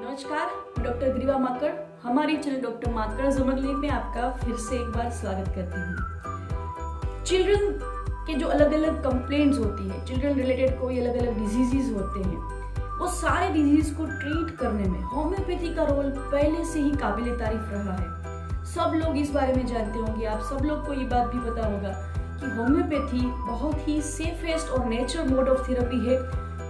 नमस्कार, मैं डॉक्टर ग्रीवा माकड़। हमारी चैनल डॉक्टर माकड़ जुमगली में आपका फिर से एक बार स्वागत करती हूँ। चिल्ड्रन के जो अलग अलग कंप्लेंट्स होती है, चिल्ड्रन रिलेटेड कोई अलग अलग डिजीजेस होते हैं, वो सारे डिजीज को ट्रीट करने में होम्योपैथी का रोल पहले से ही काबिले तारीफ रहा है। सब लोग इस बारे में जानते होंगे, आप सब लोग को ये बात भी पता होगा कि होम्योपैथी बहुत ही सेफेस्ट और नेचुरल मोड ऑफ थेरेपी है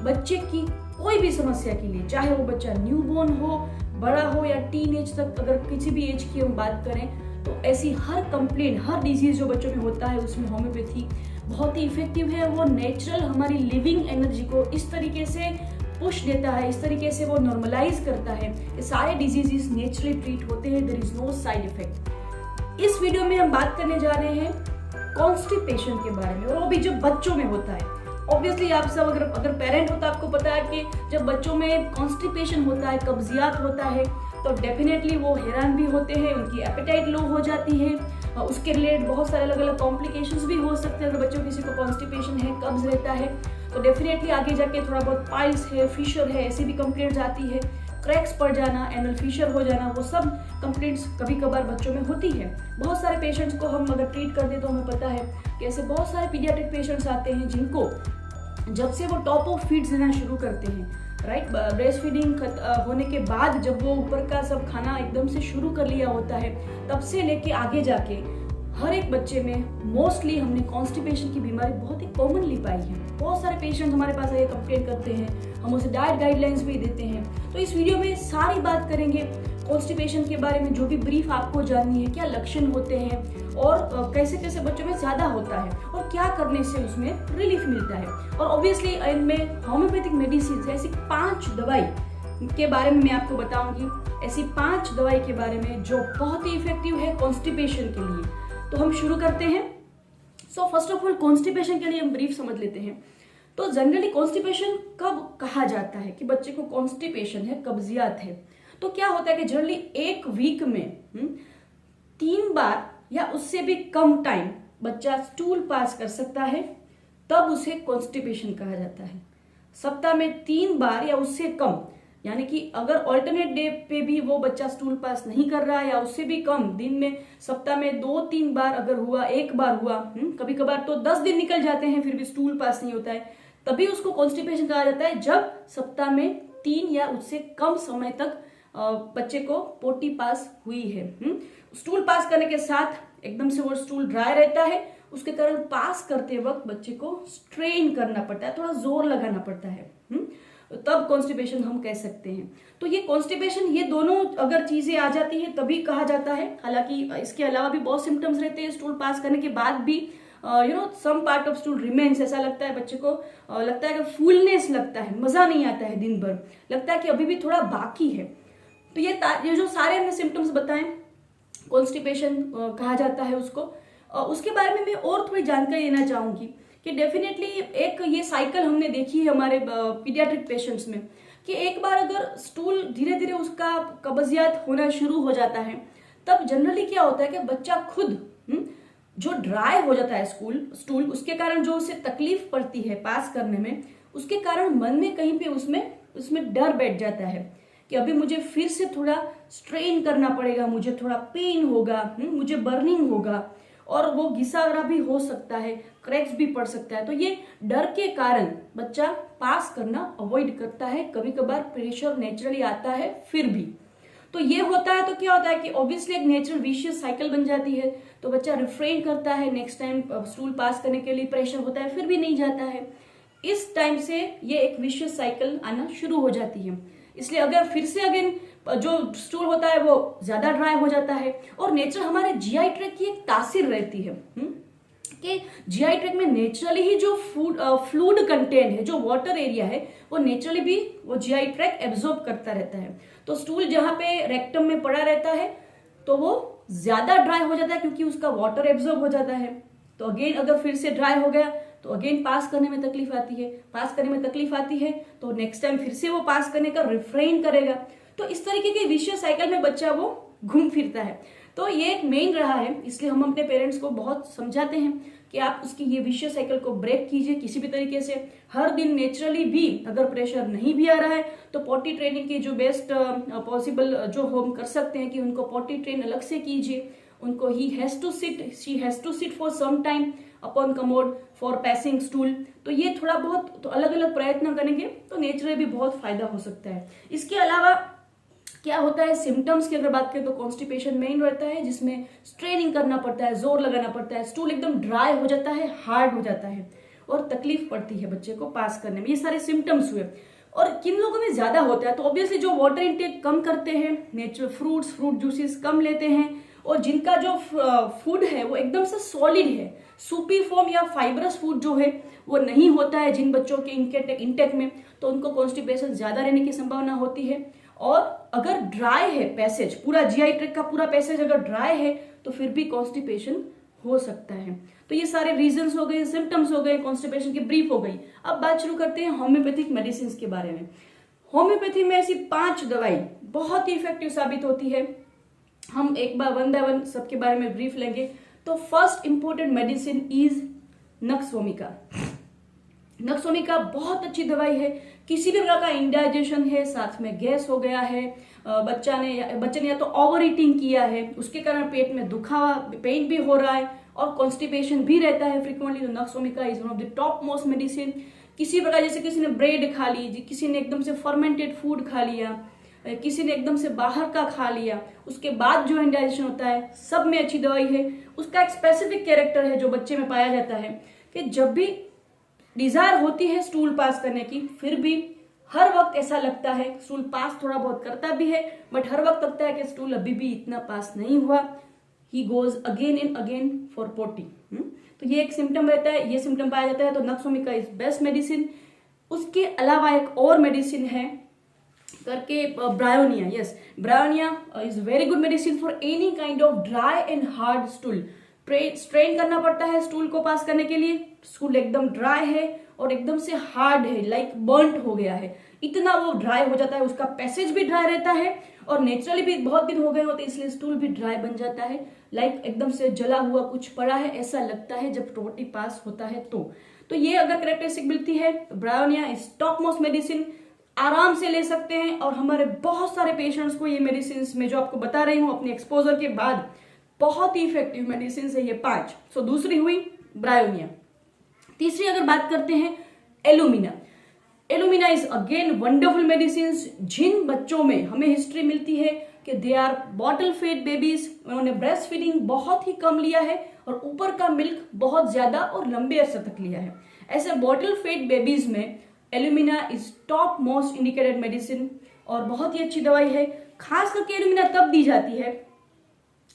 बच्चे की कोई भी समस्या के लिए, चाहे वो बच्चा न्यूबॉर्न हो, बड़ा हो या टीन एज तक। अगर किसी भी एज की हम बात करें तो ऐसी हर कंप्लेंट, हर डिजीज जो बच्चों में होता है उसमें होम्योपैथी बहुत ही इफेक्टिव है। वो नेचुरल हमारी लिविंग एनर्जी को इस तरीके से पुश देता है, इस तरीके से वो नॉर्मलाइज करता है। ये सारे डिजीजेस नेचुरली ट्रीट होते हैं, there is no side effect. इस वीडियो में हम बात करने जा रहे हैं कॉन्स्टिपेशन के बारे में, और वो भी जो बच्चों में होता है। ऑब्वियसली आप सब अगर पेरेंट हो तो आपको पता है कि जब बच्चों में कॉन्स्टिपेशन होता है, कब्जियत होता है, तो डेफिनेटली वो हैरान भी होते हैं, उनकी एपेटाइट लो हो जाती है। उसके रिलेटेड बहुत सारे अलग अलग कॉम्प्लिकेशंस भी हो सकते हैं। अगर बच्चों किसी को कॉन्स्टिपेशन है, कब्ज रहता है, तो डेफिनेटली आगे जाके थोड़ा बहुत पाइल्स है, फिशर है, ऐसी भी कंप्लेंट्स आती है। क्रैक्स पड़ जाना, एनल फिशर हो जाना, वो सब कंप्लेंट्स कभी कभार बच्चों में होती है। बहुत सारे पेशेंट्स को हम अगर ट्रीट कर दे तो हमें पता है कि ऐसे बहुत सारे पीडियाट्रिक पेशेंट्स आते हैं जिनको जब से वो टॉप ऑफ फीड्स देना शुरू करते हैं, राइट, ब्रेस्ट फीडिंग होने के बाद जब वो ऊपर का सब खाना एकदम से शुरू कर लिया होता है, तब से लेके आगे जाके हर एक बच्चे में मोस्टली हमने कॉन्स्टिपेशन की बीमारी बहुत ही कॉमनली पाई है। बहुत सारे पेशेंट हमारे पास आके कंप्लेन करते हैं, हम उसे डाइट गाइडलाइंस भी देते हैं। तो इस वीडियो में सारी बात करेंगे कॉन्स्टिपेशन के बारे में, जो भी ब्रीफ आपको जाननी है, क्या लक्षण होते हैं और कैसे कैसे बच्चों में ज्यादा होता है और क्या करने से उसमें रिलीफ मिलता है। और ऑब्वियसली इनमें होम्योपैथिक मेडिसिन ऐसी 5 दवाई के बारे में मैं आपको बताऊंगी, ऐसी 5 दवाई के बारे में जो बहुत ही इफेक्टिव है कॉन्स्टिपेशन के लिए। तो हम शुरू करते हैं। So first of all constipation के लिए हम ब्रीफ समझ लेते हैं। तो जनरली कॉन्स्टिपेशन कब कहा जाता है कि बच्चे को कॉन्स्टिपेशन है, कब्जियत है, तो क्या होता है कि जनरली एक वीक में 3 बार या उससे भी कम टाइम बच्चा स्टूल पास कर सकता है, तब उसे कॉन्स्टिपेशन कहा जाता है। सप्ताह में 3 बार या उससे कम, यानी कि अगर ऑल्टरनेट डे पे भी वो बच्चा स्टूल पास नहीं कर रहा है या उससे भी कम, दिन में सप्ताह में 2-3 बार अगर हुआ, 1 बार हुआ, कभी कभार तो 10 दिन निकल जाते हैं फिर भी स्टूल पास नहीं होता है, तभी उसको कॉन्स्टिपेशन कहा जाता है। जब सप्ताह में 3 या उससे कम समय तक बच्चे को पोटी पास हुई है। स्टूल पास करने के साथ एकदम से वो स्टूल ड्राई रहता है, उसके कारण पास करते वक्त बच्चे को स्ट्रेन करना पड़ता है, थोड़ा जोर लगाना पड़ता है, तब कॉन्स्टिपेशन हम कह सकते हैं। तो ये कॉन्स्टिपेशन, ये दोनों अगर चीजें आ जाती है तभी कहा जाता है। हालांकि इसके अलावा भी बहुत सिम्टम्स रहते हैं स्टूल पास करने के बाद भी। Some part of stool remains, ऐसा लगता है बच्चे को, लगता है कि फुलनेस लगता है, मजा नहीं आता है, दिन भर लगता है कि अभी भी थोड़ा बाकी है। तो ये जो सारे हमने सिम्टम्स बताएं, कॉन्स्टिपेशन कहा जाता है उसको। उसके बारे में मैं और थोड़ी जानकारी देना चाहूंगी कि डेफिनेटली एक ये साइकिल हमने देखी है हमारे पीडियाट्रिक पेशेंट्स में कि एक बार अगर स्टूल धीरे धीरे उसका कब्जियत होना शुरू हो जाता है, तब जनरली क्या होता है कि बच्चा खुद जो ड्राई हो जाता है स्टूल, उसके कारण जो उसे तकलीफ पड़ती है पास करने में, उसके कारण मन में कहीं पे उसमें डर बैठ जाता है कि अभी मुझे फिर से थोड़ा स्ट्रेन करना पड़ेगा, मुझे थोड़ा पेन होगा, मुझे बर्निंग होगा, और वो घिसावरा भी हो सकता है, क्रैक्स भी पड़ सकता है। तो ये डर के कारण बच्चा पास करना अवॉइड करता है। कभी कभार प्रेशर नेचुरली आता है फिर भी, तो ये होता है। तो क्या होता है कि ऑब्वियसली एक नेचुरल विशियस साइकिल बन जाती है, तो बच्चा रिफ्रेन करता है, नेक्स्ट टाइम स्टूल पास करने के लिए प्रेशर होता है फिर भी नहीं जाता है। इस टाइम से ये एक विशियस साइकिल आना शुरू हो जाती है। इसलिए अगर फिर से अगेन जो स्टूल होता है वो ज्यादा ड्राई हो जाता है, और नेचुरल हमारे जीआई ट्रैक्ट की एक तासीर रहती है कि जीआई ट्रैक्ट में नेचुरली ही जो फ्लूइड कंटेंट है, जो वाटर एरिया है, वो नेचुरली भी वो जीआई ट्रैक्ट एब्जॉर्ब करता रहता है। तो स्टूल जहां पे रेक्टम में पड़ा रहता है तो वो ज्यादा ड्राई हो जाता है क्योंकि उसका वाटर एब्जॉर्ब हो जाता है। तो अगेन अगर फिर से ड्राई हो गया तो अगेन पास करने में तकलीफ आती है, पास करने में तकलीफ आती है तो नेक्स्ट टाइम फिर से वो पास करने का रिफ्रेन करेगा। तो इस तरीके के विशियस साइकिल में बच्चा वो घूम फिरता है। तो ये एक मेन रहा है, इसलिए हम अपने पेरेंट्स को बहुत समझाते हैं कि आप उसकी ये विशियस साइकिल को ब्रेक कीजिए किसी भी तरीके से। हर दिन नेचुरली भी अगर प्रेशर नहीं भी आ रहा है तो पॉटी ट्रेनिंग की जो बेस्ट पॉसिबल जो हम कर सकते हैं कि उनको पॉटी ट्रेन अलग से कीजिए। उनको she has to sit for some time upon commode for passing stool. तो ये थोड़ा बहुत तो अलग अलग प्रयत्न करेंगे तो नेचुरली भी बहुत फायदा हो सकता है। इसके अलावा क्या होता है, सिम्टम्स की अगर बात करें तो कॉन्स्टिपेशन मेन रहता है, जिसमें स्ट्रेनिंग करना पड़ता है, जोर लगाना पड़ता है, स्टूल एकदम ड्राई हो जाता है, हार्ड हो जाता है और तकलीफ पड़ती है बच्चे को पास करने में। ये सारे सिम्टम्स हुए। और किन लोगों में ज्यादा होता है तो ऑब्वियसली जो वाटर इंटेक कम करते हैं, नेचुरल फ्रूट जूसेस कम लेते हैं, और जिनका जो फूड है वो एकदम से सॉलिड है, सूपी फॉर्म या फाइब्रस फूड जो है वो नहीं होता है जिन बच्चों के इंटेक में, तो उनको कॉन्स्टिपेशन ज्यादा रहने की संभावना होती है। और अगर ड्राई है पैसेज, पूरा जीआई ट्रैक्ट का पूरा पैसेज अगर ड्राई है तो फिर भी कॉन्स्टिपेशन हो सकता है। तो ये सारे रीजंस हो गए, सिम्टम्स हो गए, कॉन्स्टिपेशन की ब्रीफ हो गई। अब बात शुरू करते हैं होम्योपैथिक मेडिसिन के बारे में। होम्योपैथी में ऐसी 5 दवाई बहुत ही इफेक्टिव साबित होती है। हम एक बार वन बाय वन सबके बारे में ब्रीफ लेंगे। तो first important medicine is nux vomica. Nux vomica बहुत अच्छी दवाई है। किसी भी प्रकार का इंडाइजेशन है, साथ में गैस हो गया है, बच्चे ने या तो ओवर ईटिंग किया है, उसके कारण पेट में दुखावा, पेन भी हो रहा है और कॉन्स्टिपेशन भी रहता है फ्रिक्वेंटली, तो nux vomica is one of the top most medicine. किसी प्रकार जैसे किसी ने ब्रेड खा ली, किसी ने एकदम से फर्मेंटेड फूड खा लिया, किसी ने एकदम से बाहर का खा लिया, उसके बाद जो इंडाइजेशन होता है, सब में अच्छी दवाई है। उसका एक स्पेसिफिक कैरेक्टर है जो बच्चे में पाया जाता है कि जब भी डिजायर होती है स्टूल पास करने की, फिर भी हर वक्त ऐसा लगता है, स्टूल पास थोड़ा बहुत करता भी है बट हर वक्त लगता है कि स्टूल अभी भी इतना पास नहीं हुआ। He goes again and again for potty. तो ये एक सिम्टम रहता है, ये सिम्टम पाया जाता है, तो nux vomica is best medicine. उसके अलावा एक और मेडिसिन है करके bryonia. Yes, bryonia is very good medicine for any kind of dry and hard stool. Strain करना पड़ता है स्टूल को पास करने के लिए, स्टूल एकदम ड्राई है और एकदम से हार्ड है, लाइक बर्न्ट हो गया है, इतना वो ड्राई हो जाता है, उसका पैसेज भी ड्राई रहता है और नेचुरली भी बहुत दिन हो गए होते इसलिए स्टूल भी ड्राई बन जाता है, लाइक एकदम से जला हुआ कुछ पड़ा है ऐसा लगता है जब रोटी पास होता है। तो ये अगर कैरेक्टरिस्टिक मिलती है तो bryonia is top most medicine, आराम से ले सकते हैं। और हमारे बहुत सारे पेशेंट्स को ये मेडिसिन में जो आपको बता रही हूँ अपने एक्सपोजर के बाद बहुत ही इफेक्टिव मेडिसिन है ये 5। सो दूसरी हुई ब्रायोनिया। तीसरी अगर बात करते हैं alumina. Alumina is again wonderful medicine. जिन बच्चों में हमें हिस्ट्री मिलती है कि they are bottle fed babies, उन्होंने ब्रेस्ट फीडिंग बहुत ही कम लिया है और ऊपर का मिल्क बहुत ज्यादा और लंबे अरसे तक लिया है, ऐसे बॉटल फेड बेबीज में alumina is top most indicated medicine और बहुत ही अच्छी दवाई है। खास करके एलुमिना तब दी जाती है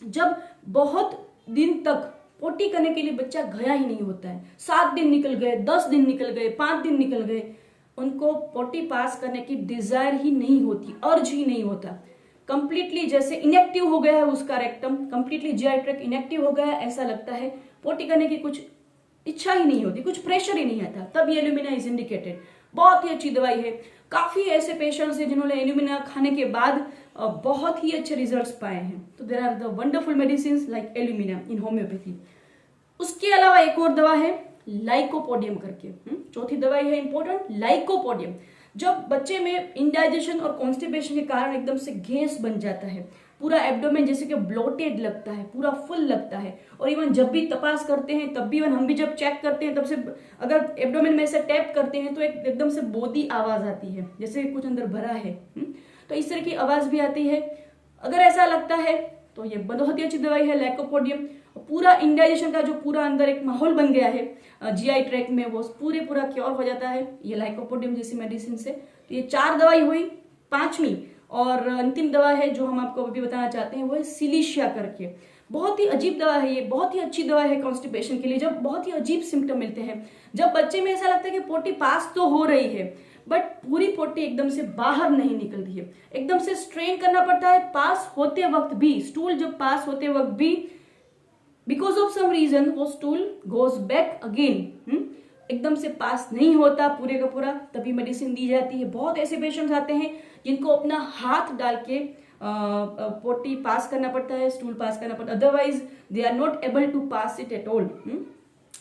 जब बहुत दिन तक पोटी करने के लिए बच्चा गया ही नहीं होता है। 7 दिन निकल गए, 10 दिन निकल गए, 5 दिन निकल गए, उनको पोटी पास करने की डिजायर ही नहीं होती, अर्ज ही नहीं होता, कंप्लीटली जैसे इनएक्टिव हो गया है उसका rectum, completely GI tract inactive हो गया है, ऐसा लगता है पोटी करने की कुछ इच्छा ही नहीं होती, कुछ प्रेशर ही नहीं आता, तब ये एलुमिना इज इंडिकेटेड। बहुत ही अच्छी दवाई है। काफी ऐसे पेशेंट्स हैं जिन्होंने एलुमिना खाने के बाद बहुत ही अच्छे रिजल्ट्स पाए हैं। तो there are the wonderful medicine like alumina in homeopathy. उसके अलावा एक और दवा है लाइकोपोडियम करके, चौथी दवाई है इंपॉर्टेंट, लाइकोपोडियम। जब बच्चे में इंडाइजेशन और कॉन्स्टिपेशन के कारण एकदम से गैस बन जाता है, पूरा एब्डोमेन जैसे कि ब्लोटेड लगता है, पूरा फुल लगता है, और इवन जब भी तपास करते हैं तब भी, इवन हम भी जब चेक करते हैं तब से अगर एब्डोमेन में से टैप करते हैं तो एकदम से बोदी आवाज आती है जैसे कुछ अंदर भरा है, तो इस तरह की आवाज भी आती है। अगर ऐसा लगता है तो ये बहुत ही अच्छी दवाई है लाइकोपोडियम। पूरा इंडाइजेशन का जो पूरा अंदर एक माहौल बन गया है जीआई ट्रैक्ट में, वो पूरा क्योर हो जाता है ये लाइकोपोडियम जैसी मेडिसिन से। तो ये 4 दवाई हुई। 5वीं और अंतिम दवा है जो हम आपको अभी बताना चाहते हैं वो है सिलिशिया करके। बहुत ही अजीब दवा है ये, बहुत ही अच्छी दवा है कॉन्स्टिपेशन के लिए। जब बहुत ही अजीब सिम्टम मिलते हैं, जब बच्चे में ऐसा लगता है कि पोटी पास तो हो रही है बट पूरी पोटी एकदम से बाहर नहीं निकल रही है, एकदम से स्ट्रेन करना पड़ता है पास होते वक्त भी, स्टूल जब पास होते वक्त भी बिकॉज ऑफ सम रीजन वो स्टूल गोज बैक अगेन, एकदम से पास नहीं होता पूरे का पूरा, तभी मेडिसिन दी जाती है। बहुत ऐसे पेशेंट्स आते हैं जिनको अपना हाथ डाल के पोटी पास करना पड़ता है, स्टूल पास करना पड़ता है, otherwise they are not able to pass it at all.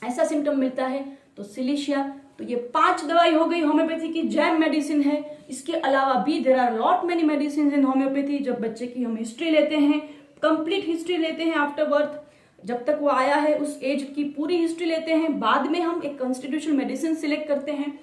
ऐसा सिम्टम मिलता है तो सिलिशिया। तो ये 5 दवाई हो गई होम्योपैथी की, जैम मेडिसिन है। इसके अलावा भी there are lot many medicine in homeopathy. जब बच्चे की हम हिस्ट्री लेते हैं, कंप्लीट हिस्ट्री लेते हैं आफ्टर बर्थ, जब तक वो आया है उस एज की पूरी हिस्ट्री लेते हैं, बाद में हम एक कॉन्स्टिट्यूशनल मेडिसिन सिलेक्ट करते हैं।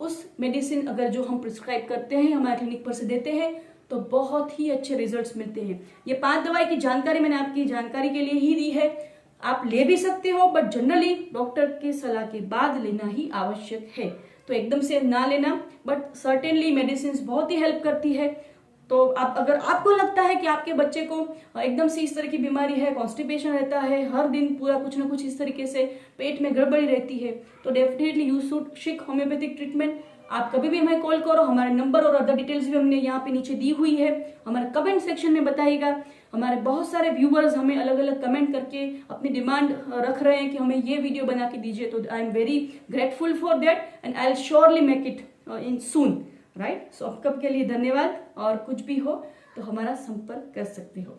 उस मेडिसिन अगर जो हम प्रिस्क्राइब करते हैं, हमारे क्लिनिक पर से देते हैं, तो बहुत ही अच्छे रिजल्ट्स मिलते हैं। ये 5 दवाई की जानकारी मैंने आपकी जानकारी के लिए ही दी है। आप ले भी सकते हो, बट जनरली डॉक्टर की सलाह के बाद लेना ही आवश्यक है। तो एकदम से ना लेना, बट सर्टेनली मेडिसिन बहुत ही हेल्प करती है। तो आप अगर आपको लगता है कि आपके बच्चे को एकदम से इस तरह की बीमारी है, कॉन्स्टिपेशन रहता है, हर दिन पूरा कुछ ना कुछ इस तरीके से पेट में गड़बड़ी रहती है, तो definitely you should seek homeopathic treatment. आप कभी भी हमें कॉल करो, हमारे नंबर और अदर डिटेल्स भी हमने यहाँ पे नीचे दी हुई है, हमारे कमेंट सेक्शन में बताइएगा। हमारे बहुत सारे व्यूवर्स हमें अलग अलग कमेंट करके अपनी डिमांड रख रहे हैं कि हमें ये वीडियो बना के दीजिए, तो I am very grateful for that and I will surely make it in soon, right. So अब के लिए धन्यवाद, और कुछ भी हो तो हमारा संपर्क कर सकते हो।